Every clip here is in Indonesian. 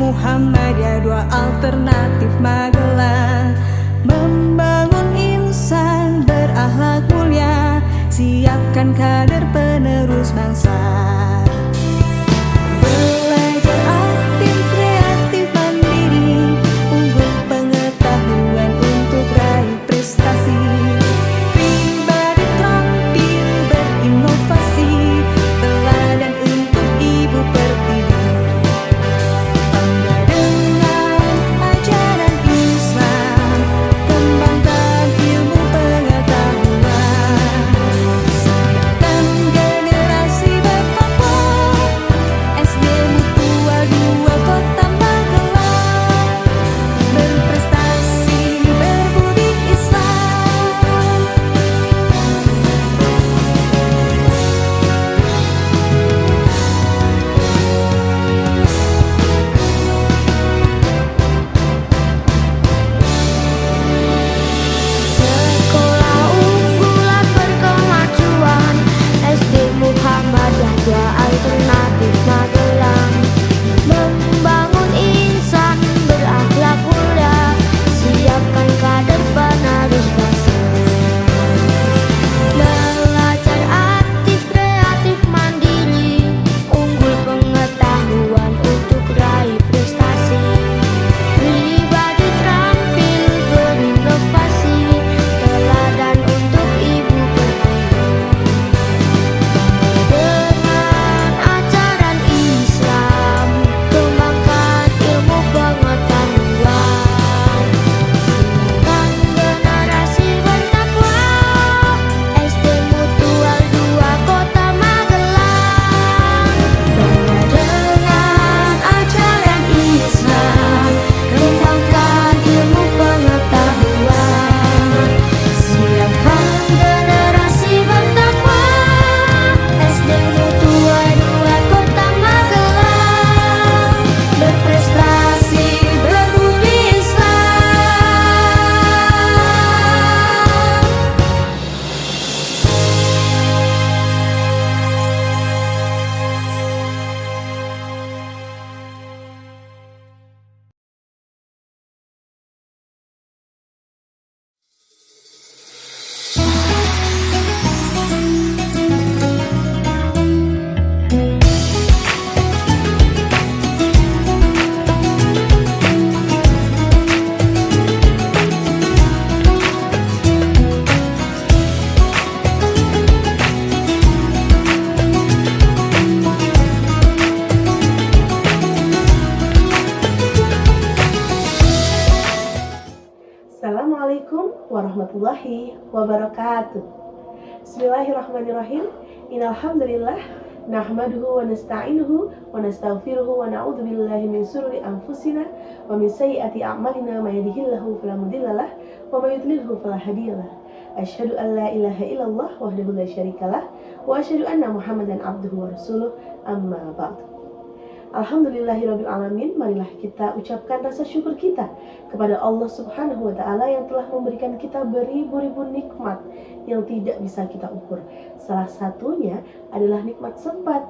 Muhammadiyah, dua alternatif Magelang. Membangun insan berakhlak mulia, siapkan kader penerus bangsa. Belajar aktif, kreatif, mandiri, unggul pengetahuan untuk raih prestasi. Pribadi terampil berinovasi, teladan untuk ibu pertiwi. Bangga dengan ajaran Islam, kembangkan ilmu pengetahuan. Siapkan generasi bertakwa, SD Mutua 2 Kota Magelang, berprestasi berbudi Islam. Sekolah unggulan berkemajuan, SD Muhammadiyah, dua alternatif Magelang. Membangun insan berakhlak mulia, siapkan kader penerus bangsa. Belajar aktif, kreatif, mandiri, unggul pengetahuan untuk raih prestasi. Pribadi terampil berinovasi, teladan untuk ibu pertiwi. Dengan ajaran Islam, kembangkan ilmu pengetahuan. Siapkan generasi bertakwa, SD Mutual 2 Kota Magelang. Dengan ajaran Islam, kembangkan ilmu pengetahuan. Siapkan generasi bertakwa, SD Mutual 2 Kota Magelang, berprestasi berbudi Islam. Assalamualaikum warahmatullahi wabarakatuh. Bismillahirrahmanirrahim. Innalhamdulillah nahmaduhu wa nasta'inuhu wa nastaghfiruhu wa na'udzu billahi min syururi anfusina wa min sayyiati a'malina, may yahdihillahu fala mudhillalah wa may yudlilhu fala hadiyalah. Asyhadu an la ilaha illallah wahdahu la syarikalah wa asyhadu anna Muhammadan abduhu wa rasuluh, amma ba'du. Alhamdulillahirabbil alamin. Marilah kita ucapkan rasa syukur kita kepada Allah Subhanahu wa taala yang telah memberikan kita beribu-ribu nikmat yang tidak bisa kita ukur. Salah satunya adalah nikmat sempat.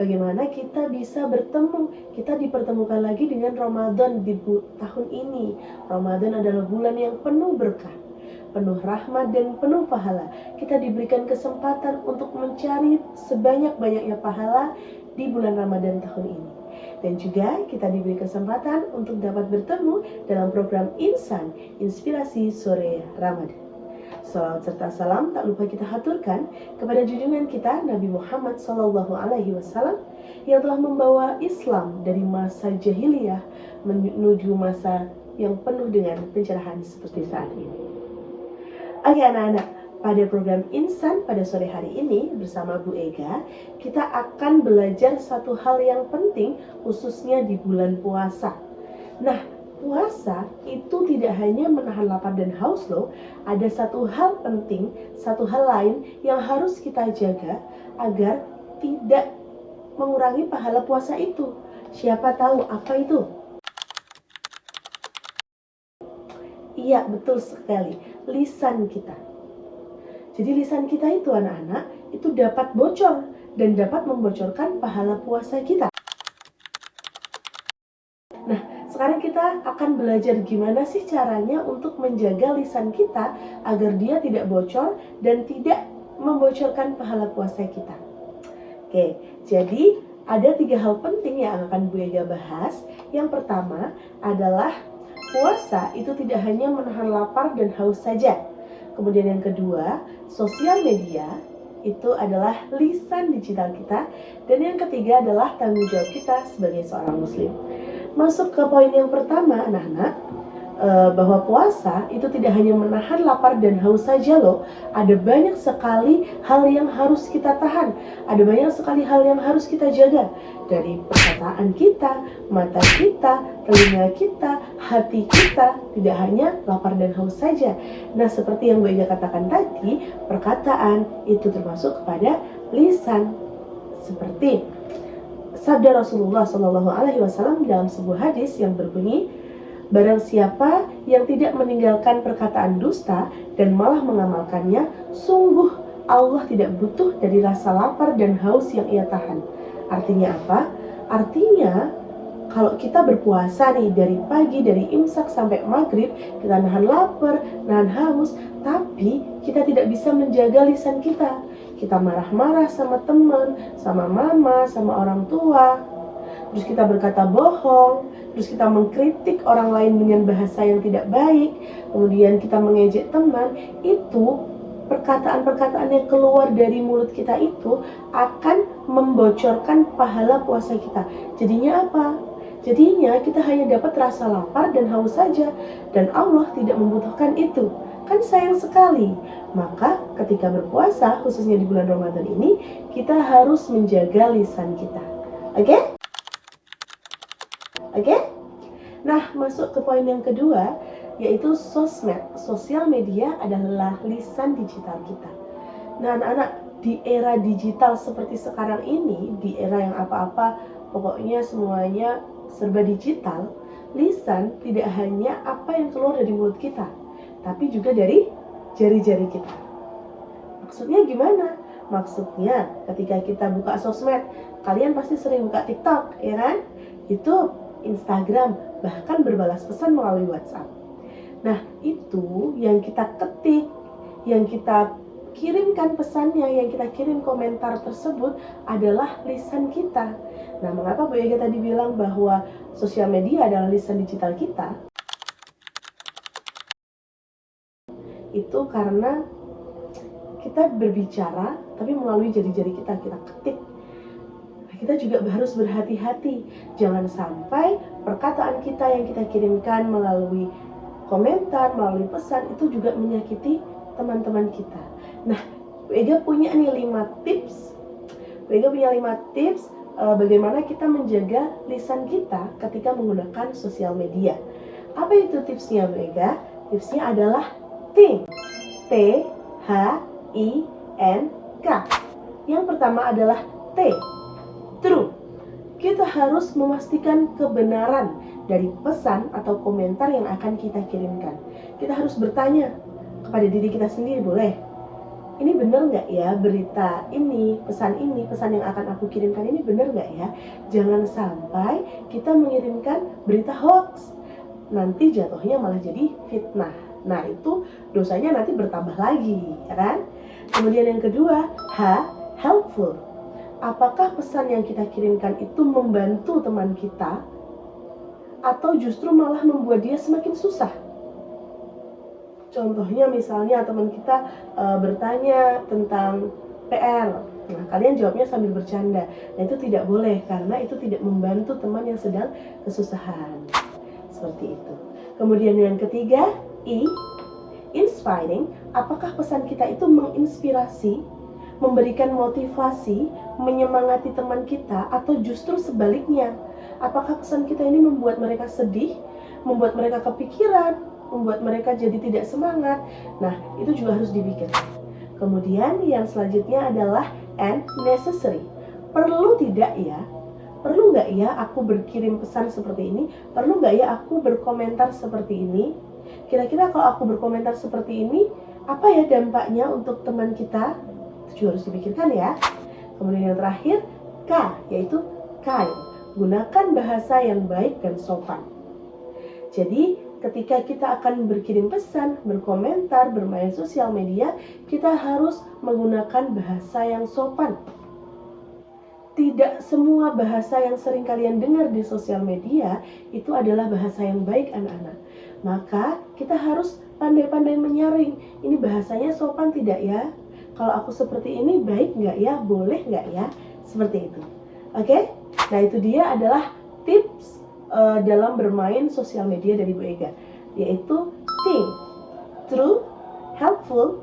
Bagaimana kita bisa bertemu, kita dipertemukan lagi dengan Ramadan di tahun ini. Ramadan adalah bulan yang penuh berkah, penuh rahmat dan penuh pahala. Kita diberikan kesempatan untuk mencari sebanyak-banyaknya pahala di bulan Ramadan tahun ini. Dan juga kita diberi kesempatan untuk dapat bertemu dalam program Insan, Inspirasi Sore Ramadan. Salawat serta salam tak lupa kita haturkan kepada junjungan kita Nabi Muhammad SAW yang telah membawa Islam dari masa jahiliyah menuju masa yang penuh dengan pencerahan seperti saat ini. Oke anak-anak, pada program Insan pada sore hari ini bersama Bu Ega, kita akan belajar satu hal yang penting khususnya di bulan puasa. Nah, puasa itu tidak hanya menahan lapar dan haus loh. Ada satu hal penting, satu hal lain yang harus kita jaga agar tidak mengurangi pahala puasa itu. Siapa tahu apa itu? Iya, betul sekali, lisan kita. Jadi lisan kita itu anak-anak, itu dapat bocor dan dapat membocorkan pahala puasa kita. Nah, sekarang kita akan belajar gimana sih caranya untuk menjaga lisan kita agar dia tidak bocor dan tidak membocorkan pahala puasa kita. Oke, jadi ada 3 hal penting yang akan Bu Ega bahas. Yang pertama adalah puasa itu tidak hanya menahan lapar dan haus saja. Kemudian yang kedua, sosial media itu adalah lisan digital kita. Dan yang ketiga adalah tanggung jawab kita sebagai seorang muslim. Masuk ke poin yang pertama, anak-anak, bahwa puasa itu tidak hanya menahan lapar dan haus saja loh. Ada banyak sekali hal yang harus kita tahan. Ada banyak sekali hal yang harus kita jaga. Dari perkataan kita, mata kita, telinga kita, hati kita. Tidak hanya lapar dan haus saja. Nah, seperti yang Bu Ega katakan tadi, perkataan itu termasuk kepada lisan. Seperti sabda Rasulullah SAW dalam sebuah hadis yang berbunyi, barang siapa yang tidak meninggalkan perkataan dusta dan malah mengamalkannya, sungguh Allah tidak butuh dari rasa lapar dan haus yang ia tahan. Artinya apa? Artinya kalau kita berpuasa nih dari pagi, dari imsak sampai maghrib, kita nahan lapar, nahan haus, tapi kita tidak bisa menjaga lisan kita. Kita marah-marah sama teman, sama mama, sama orang tua. Terus kita berkata bohong, terus kita mengkritik orang lain dengan bahasa yang tidak baik, kemudian kita mengejek teman. Itu perkataan-perkataan yang keluar dari mulut kita itu akan membocorkan pahala puasa kita. Jadinya apa? Jadinya kita hanya dapat rasa lapar dan haus saja, dan Allah tidak membutuhkan itu. Kan sayang sekali. Maka ketika berpuasa, khususnya di bulan Ramadan ini, kita harus menjaga lisan kita. Oke? Oke? Nah, masuk ke poin yang kedua, yaitu sosmed. Sosial media adalah lisan digital kita. Nah, anak-anak, di era digital seperti sekarang ini, di era yang apa-apa, pokoknya semuanya serba digital, lisan tidak hanya apa yang keluar dari mulut kita, tapi juga dari jari-jari kita. Maksudnya gimana? Maksudnya ketika kita buka sosmed, kalian pasti sering buka TikTok, ya kan? YouTube, Instagram, bahkan berbalas pesan melalui WhatsApp. Nah, itu yang kita ketik, yang kita kirimkan pesannya, yang kita kirim komentar tersebut adalah lisan kita. Nah, mengapa Bu Ega tadi bilang bahwa sosial media adalah lisan digital kita? Itu karena kita berbicara tapi melalui jari-jari kita ketik. Nah, kita juga harus berhati-hati, jangan sampai perkataan kita yang kita kirimkan melalui komentar, melalui pesan itu juga menyakiti teman-teman kita. Nah, Bu Ega punya nih 5 tips. Bu Ega punya 5 tips bagaimana kita menjaga lisan kita ketika menggunakan sosial media. Apa itu tipsnya, Bu Ega? Tipsnya adalah think. T-H-I-N-K. Yang pertama adalah T, true. Kita harus memastikan kebenaran dari pesan atau komentar yang akan kita kirimkan. Kita harus bertanya kepada diri kita sendiri, boleh? Ini benar nggak ya berita ini, pesan yang akan aku kirimkan ini benar nggak ya? Jangan sampai kita mengirimkan berita hoax. Nanti jatuhnya malah jadi fitnah. Nah, itu dosanya nanti bertambah lagi, ya kan? Kemudian yang kedua, H, helpful. Apakah pesan yang kita kirimkan itu membantu teman kita atau justru malah membuat dia semakin susah? Contohnya misalnya teman kita bertanya tentang PR. Nah, kalian jawabnya sambil bercanda. Nah, itu tidak boleh karena itu tidak membantu teman yang sedang kesusahan. Seperti itu. Kemudian yang ketiga, I, inspiring. Apakah pesan kita itu menginspirasi, memberikan motivasi, menyemangati teman kita, atau justru sebaliknya? Apakah pesan kita ini membuat mereka sedih, membuat mereka kepikiran, membuat mereka jadi tidak semangat? Nah, itu juga harus dipikirkan. Kemudian yang selanjutnya adalah and necessary. Perlu tidak ya? Perlu nggak ya aku berkirim pesan seperti ini? Perlu nggak ya aku berkomentar seperti ini? Kira-kira kalau aku berkomentar seperti ini, apa ya dampaknya untuk teman kita? Itu juga harus dipikirkan ya. Kemudian yang terakhir, K, yaitu kind. gunakan bahasa yang baik dan sopan. Jadi, ketika kita akan berkirim pesan, berkomentar, bermain sosial media, kita harus menggunakan bahasa yang sopan. Tidak semua bahasa yang sering kalian dengar di sosial media itu adalah bahasa yang baik, anak-anak. Maka kita harus pandai-pandai menyaring. Ini bahasanya sopan tidak ya? Kalau aku seperti ini baik nggak ya? Boleh nggak ya? Seperti itu. Oke? Nah, itu dia adalah tips dalam bermain sosial media dari Bu Ega, yaitu think, true, helpful,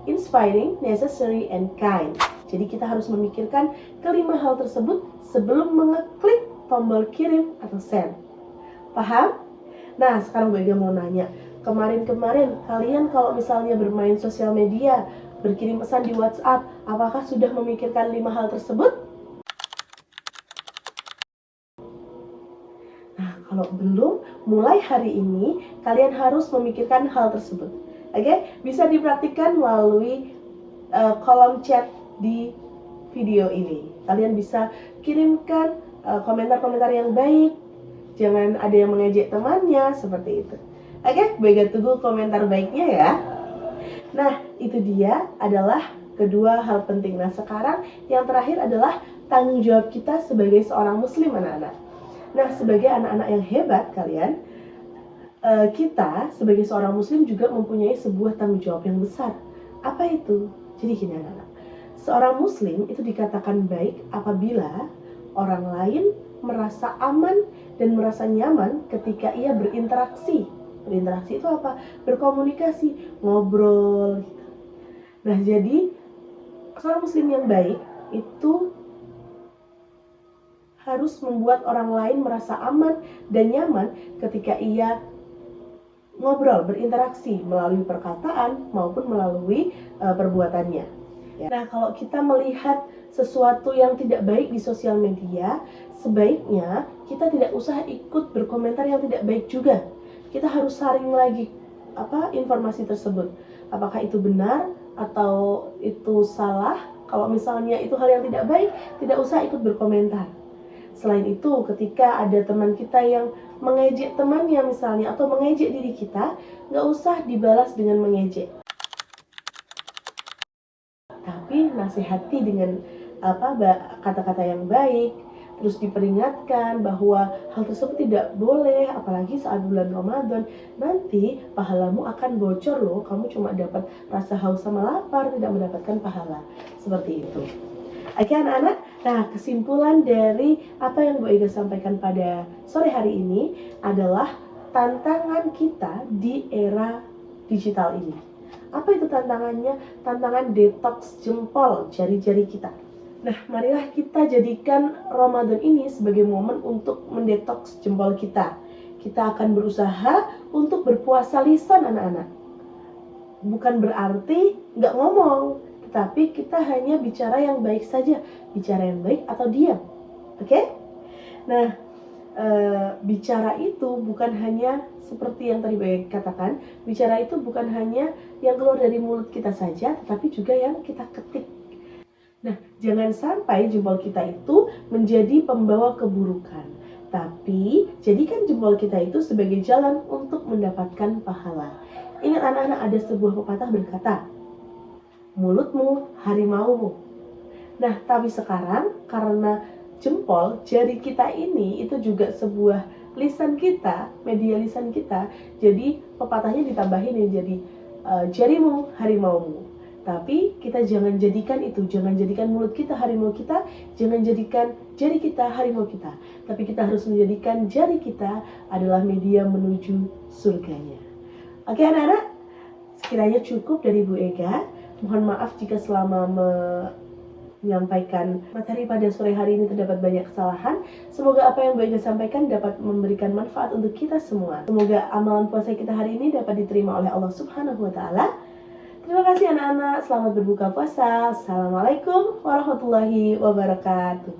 inspiring, necessary, and kind. Jadi kita harus memikirkan kelima hal tersebut sebelum mengeklik tombol kirim atau send. Paham? Nah, sekarang Bu Ega mau nanya, kemarin-kemarin kalian kalau misalnya bermain sosial media, berkirim pesan di WhatsApp, apakah sudah memikirkan 5 hal tersebut? Nah, kalau belum, mulai hari ini kalian harus memikirkan hal tersebut. Oke? Bisa dipraktikkan melalui kolom chat di video ini. Kalian bisa kirimkan komentar-komentar yang baik. Jangan ada yang mengejek temannya, seperti itu. Oke, Bu Ega tunggu komentar baiknya ya. Nah, itu dia adalah kedua hal penting. Nah, sekarang yang terakhir adalah tanggung jawab kita sebagai seorang muslim, anak-anak. Nah, sebagai anak-anak yang hebat kalian, kita sebagai seorang muslim juga mempunyai sebuah tanggung jawab yang besar. Apa itu? Jadi gini, anak-anak. Seorang muslim itu dikatakan baik apabila orang lain merasa aman dan merasa nyaman ketika ia berinteraksi. Berinteraksi itu apa? Berkomunikasi, ngobrol gitu. Nah, jadi seorang muslim yang baik itu harus membuat orang lain merasa aman dan nyaman ketika ia ngobrol, berinteraksi melalui perkataan maupun melalui perbuatannya. Nah, kalau kita melihat sesuatu yang tidak baik di sosial media, sebaiknya kita tidak usah ikut berkomentar yang tidak baik juga. Kita harus saring lagi informasi tersebut. Apakah itu benar atau itu salah? Kalau misalnya itu hal yang tidak baik, tidak usah ikut berkomentar. Selain itu, ketika ada teman kita yang mengejek temannya misalnya atau mengejek diri kita, nggak usah dibalas dengan mengejek. Tapi nasihati dengan kata-kata yang baik, terus diperingatkan bahwa hal tersebut tidak boleh, apalagi saat bulan Ramadan. Nanti pahalamu akan bocor loh, kamu cuma dapat rasa haus sama lapar, tidak mendapatkan pahala. Seperti itu. Oke, anak-anak, nah kesimpulan dari apa yang Bu Ega sampaikan pada sore hari ini adalah tantangan kita di era digital ini. Apa itu tantangannya? Tantangan detox jempol jari-jari kita. Nah, marilah kita jadikan Ramadan ini sebagai momen untuk mendetoks jempol kita. Kita akan berusaha untuk berpuasa lisan, anak-anak. Bukan berarti nggak ngomong, tetapi kita hanya bicara yang baik saja. Bicara yang baik atau diam. Oke? Nah, bicara itu bukan hanya seperti yang tadi Baik katakan, bicara itu bukan hanya yang keluar dari mulut kita saja, tetapi juga yang kita ketik. Nah, jangan sampai jempol kita itu menjadi pembawa keburukan, tapi jadikan jempol kita itu sebagai jalan untuk mendapatkan pahala. Ingat anak-anak, ada sebuah pepatah berkata, mulutmu harimaumu. Nah, tapi sekarang karena jempol jari kita ini itu juga sebuah lisan kita, media lisan kita. Jadi pepatahnya ditambahin ya, jadi jarimu harimaumu. Tapi kita jangan jadikan itu, jangan jadikan mulut kita harimau kita, jangan jadikan jari kita harimau kita. Tapi kita harus menjadikan jari kita adalah media menuju surganya. Oke anak-anak, sekiranya cukup dari Bu Ega. Mohon maaf jika selama menyampaikan materi pada sore hari ini terdapat banyak kesalahan. Semoga apa yang Bu Ega sampaikan dapat memberikan manfaat untuk kita semua. Semoga amalan puasa kita hari ini dapat diterima oleh Allah Subhanahu wa Ta'ala. Terima kasih anak-anak, selamat berbuka puasa. Assalamualaikum warahmatullahi wabarakatuh.